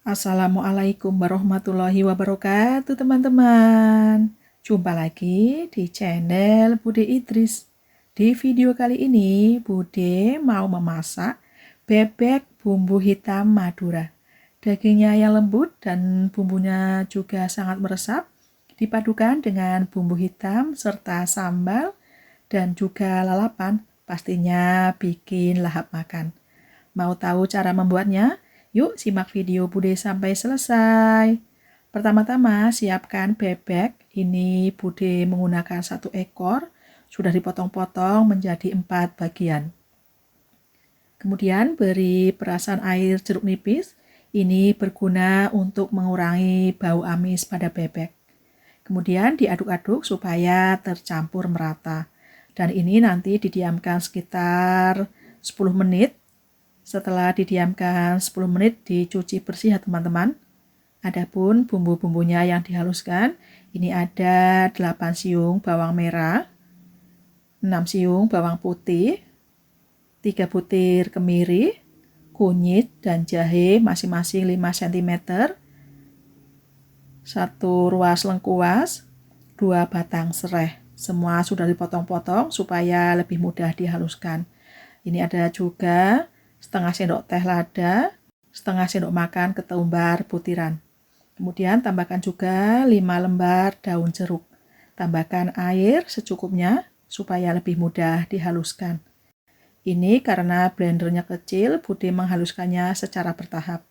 Assalamualaikum warahmatullahi wabarakatuh teman-teman. Jumpa lagi di channel Bude Idris. Di video kali ini Bude mau memasak bebek bumbu hitam Madura. Dagingnya yang lembut dan bumbunya juga sangat meresap, dipadukan dengan bumbu hitam serta sambal dan juga lalapan, pastinya bikin lahap makan. Mau tahu cara membuatnya? Yuk simak video Bude sampai selesai. Pertama-tama siapkan bebek. Ini Bude menggunakan 1 ekor. Sudah dipotong-potong menjadi 4 bagian. Kemudian beri perasan air jeruk nipis. Ini berguna untuk mengurangi bau amis pada bebek. Kemudian diaduk-aduk supaya tercampur merata. Dan ini nanti didiamkan sekitar 10 menit. Setelah didiamkan 10 menit dicuci bersih ya teman-teman. Adapun bumbu-bumbunya yang dihaluskan, ini ada 8 siung bawang merah, 6 siung bawang putih, 3 butir kemiri, kunyit dan jahe masing-masing 5 cm, 1 ruas lengkuas, 2 batang serai. Semua sudah dipotong-potong supaya lebih mudah dihaluskan. Ini ada juga setengah sendok teh lada, setengah sendok makan ketumbar butiran. Kemudian tambahkan juga 5 lembar daun jeruk. Tambahkan air secukupnya supaya lebih mudah dihaluskan. Ini karena blendernya kecil, Bude menghaluskannya secara bertahap.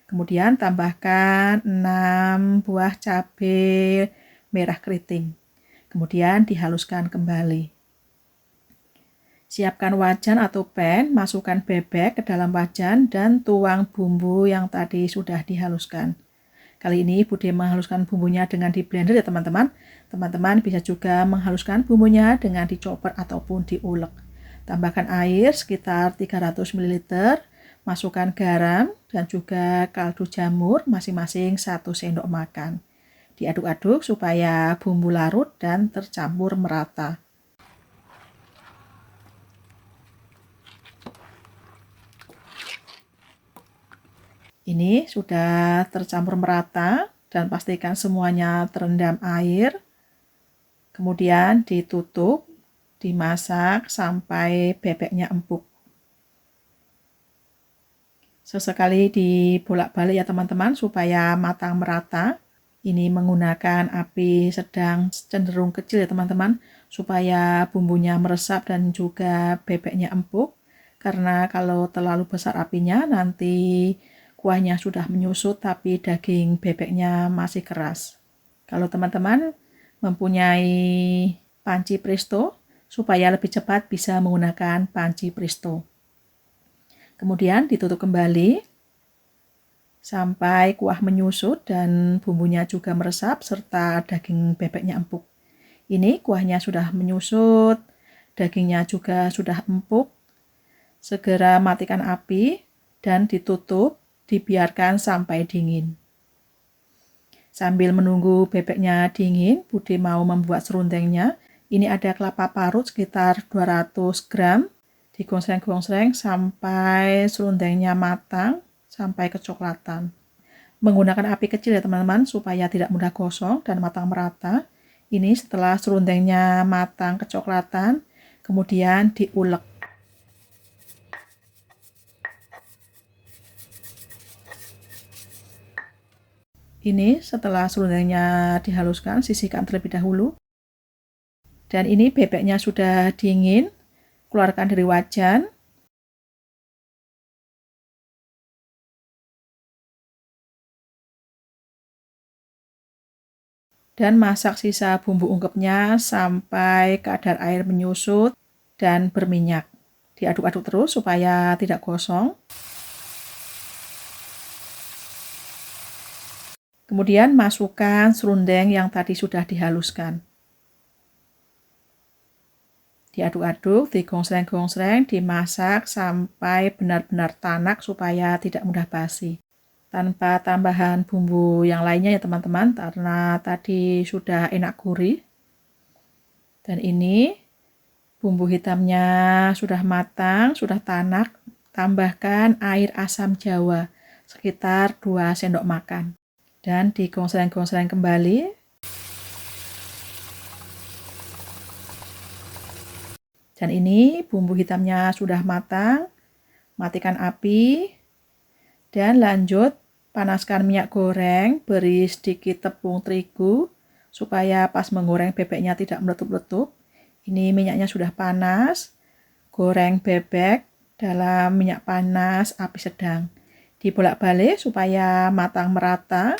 Kemudian tambahkan 6 buah cabai merah keriting. Kemudian dihaluskan kembali. Siapkan wajan atau pan, masukkan bebek ke dalam wajan dan tuang bumbu yang tadi sudah dihaluskan. Kali ini Bude menghaluskan bumbunya dengan di blender ya teman-teman. Teman-teman bisa juga menghaluskan bumbunya dengan dicoper ataupun diulek. Tambahkan air sekitar 300 ml, masukkan garam dan juga kaldu jamur masing-masing 1 sendok makan. Diaduk-aduk supaya bumbu larut dan tercampur merata. Ini sudah tercampur merata dan pastikan semuanya terendam air. Kemudian ditutup, dimasak sampai bebeknya empuk. Sesekali dibolak-balik ya teman-teman supaya matang merata. Ini menggunakan api sedang cenderung kecil ya teman-teman supaya bumbunya meresap dan juga bebeknya empuk. Karena kalau terlalu besar apinya nanti kuahnya sudah menyusut tapi daging bebeknya masih keras. Kalau teman-teman mempunyai panci presto, supaya lebih cepat bisa menggunakan panci presto. Kemudian ditutup kembali sampai kuah menyusut dan bumbunya juga meresap serta daging bebeknya empuk. Ini kuahnya sudah menyusut, dagingnya juga sudah empuk. Segera matikan api dan ditutup. Dibiarkan sampai dingin. Sambil menunggu bebeknya dingin, Bude mau membuat serundengnya. Ini ada kelapa parut sekitar 200 gram. Digosreng-gosreng sampai serundengnya matang, sampai kecoklatan. Menggunakan api kecil ya teman-teman, supaya tidak mudah gosong dan matang merata. Ini setelah serundengnya matang kecoklatan, kemudian diulek. Ini setelah serundengnya dihaluskan, sisihkan terlebih dahulu. Dan ini bebeknya sudah dingin, keluarkan dari wajan. Dan masak sisa bumbu ungkepnya sampai kadar air menyusut dan berminyak. Diaduk-aduk terus supaya tidak gosong. Kemudian masukkan serundeng yang tadi sudah dihaluskan. Diaduk-aduk, digosreng-gosreng, dimasak sampai benar-benar tanak supaya tidak mudah basi. Tanpa tambahan bumbu yang lainnya ya teman-teman, karena tadi sudah enak gurih. Dan ini bumbu hitamnya sudah matang, sudah tanak. Tambahkan air asam jawa sekitar 2 sendok makan. Dan digonsreng-gonsreng kembali. Dan ini bumbu hitamnya sudah matang. Matikan api. Dan lanjut panaskan minyak goreng, beri sedikit tepung terigu supaya pas menggoreng bebeknya tidak meletup-letup. Ini minyaknya sudah panas. Goreng bebek dalam minyak panas api sedang. Dibolak-balik supaya matang merata.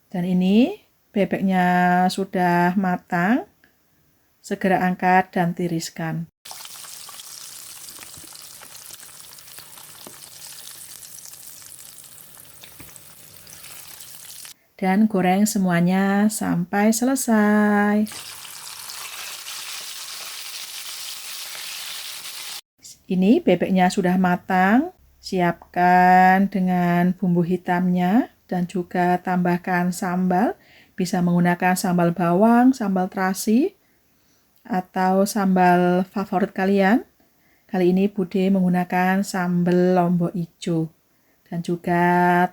Dan ini bebeknya sudah matang. Segera angkat dan tiriskan. Dan goreng semuanya sampai selesai. Ini bebeknya sudah matang. Siapkan dengan bumbu hitamnya dan juga tambahkan sambal. Bisa menggunakan sambal bawang, sambal terasi, atau sambal favorit kalian. Kali ini Bude menggunakan sambal lombok hijau dan juga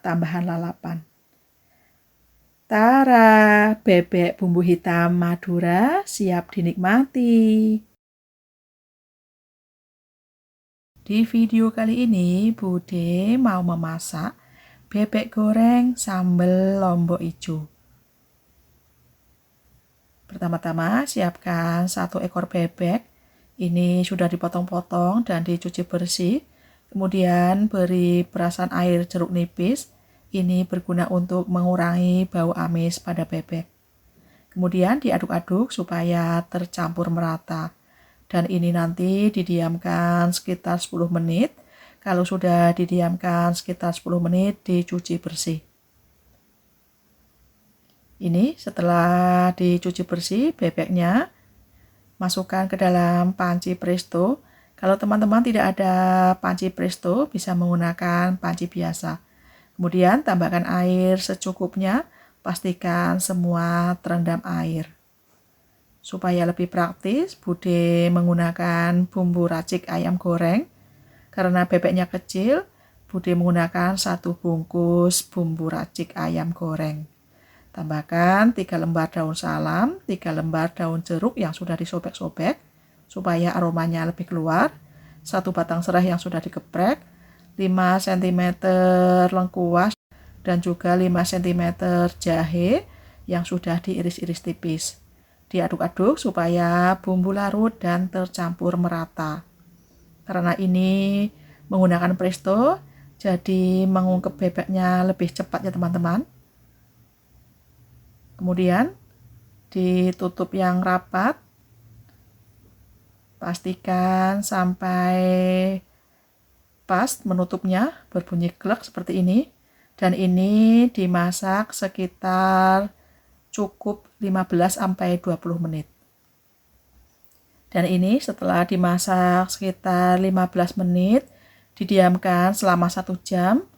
tambahan lalapan. Tara, bebek bumbu hitam Madura siap dinikmati. Di video kali ini Bude mau memasak bebek goreng sambal lombok hijau. Pertama-tama siapkan 1 ekor bebek. Ini sudah dipotong-potong dan dicuci bersih. Kemudian beri perasan air jeruk nipis. Ini berguna untuk mengurangi bau amis pada bebek. Kemudian diaduk-aduk supaya tercampur merata. Dan ini nanti didiamkan sekitar 10 menit. Kalau sudah didiamkan sekitar 10 menit, dicuci bersih. Ini setelah dicuci bersih bebeknya, masukkan ke dalam panci presto. Kalau teman-teman tidak ada panci presto, bisa menggunakan panci biasa. Kemudian tambahkan air secukupnya, pastikan semua terendam air. Supaya lebih praktis, Bude menggunakan bumbu racik ayam goreng. Karena bebeknya kecil, Bude menggunakan 1 bungkus bumbu racik ayam goreng. Tambahkan 3 lembar daun salam, 3 lembar daun jeruk yang sudah disobek-sobek supaya aromanya lebih keluar, 1 batang serai yang sudah digeprek, 5 cm lengkuas, dan juga 5 cm jahe yang sudah diiris-iris tipis. Diaduk-aduk supaya bumbu larut dan tercampur merata. Karena ini menggunakan presto, jadi mengungkep bebeknya lebih cepat ya teman-teman. Kemudian ditutup yang rapat. Pastikan sampai pas menutupnya berbunyi klek seperti ini. Dan ini dimasak sekitar cukup 15-20 menit. Dan ini setelah dimasak sekitar 15 menit, didiamkan selama 1 jam.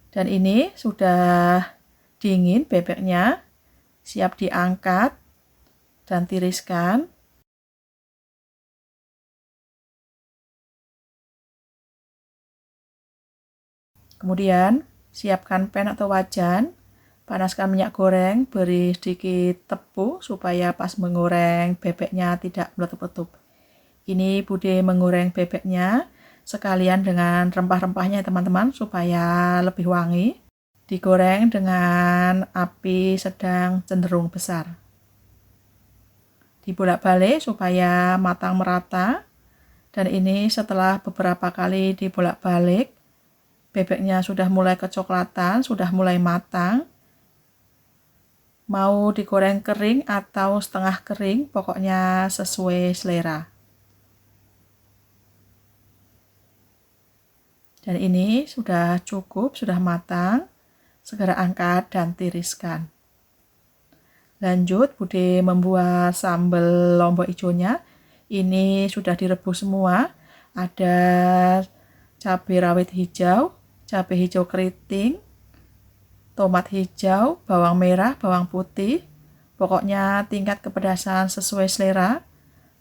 Dan ini sudah dingin bebeknya, siap diangkat dan tiriskan. Kemudian siapkan pan atau wajan, panaskan minyak goreng, beri sedikit tepung supaya pas menggoreng bebeknya tidak meletup-letup. Ini Bude menggoreng bebeknya sekalian dengan rempah-rempahnya teman-teman supaya lebih wangi. Digoreng dengan api sedang cenderung besar. Dibolak-balik supaya matang merata. Dan ini setelah beberapa kali dibolak-balik, bebeknya sudah mulai kecoklatan, sudah mulai matang. Mau digoreng kering atau setengah kering, pokoknya sesuai selera. Dan ini sudah cukup, sudah matang. Segera angkat dan tiriskan. Lanjut, Bude membuat sambal lombok hijaunya. Ini sudah direbus semua. Ada cabai rawit hijau, cabai hijau keriting, tomat hijau, bawang merah, bawang putih. Pokoknya tingkat kepedasan sesuai selera.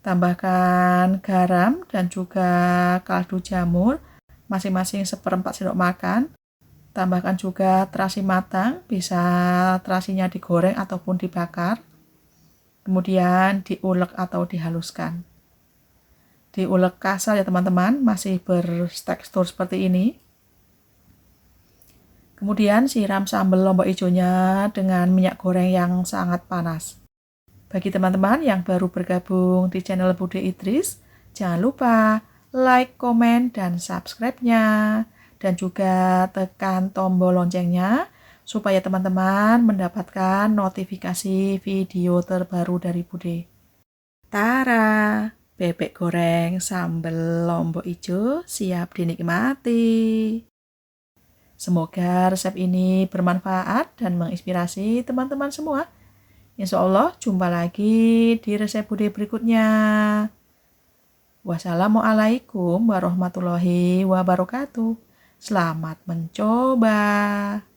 Tambahkan garam dan juga kaldu jamur, masing-masing 1/4 sendok makan. Tambahkan juga terasi matang, bisa terasinya digoreng ataupun dibakar. Kemudian diulek atau dihaluskan. Diulek kasar ya teman-teman, masih bertekstur seperti ini. Kemudian siram sambal lombok hijaunya dengan minyak goreng yang sangat panas. Bagi teman-teman yang baru bergabung di channel Bude Idris, jangan lupa like, komen, dan subscribe-nya. Dan juga tekan tombol loncengnya supaya teman-teman mendapatkan notifikasi video terbaru dari Bude. Tara, bebek goreng sambal lombok hijau siap dinikmati. Semoga resep ini bermanfaat dan menginspirasi teman-teman semua. Insya Allah jumpa lagi di resep Bude berikutnya. Wassalamualaikum warahmatullahi wabarakatuh. Selamat mencoba.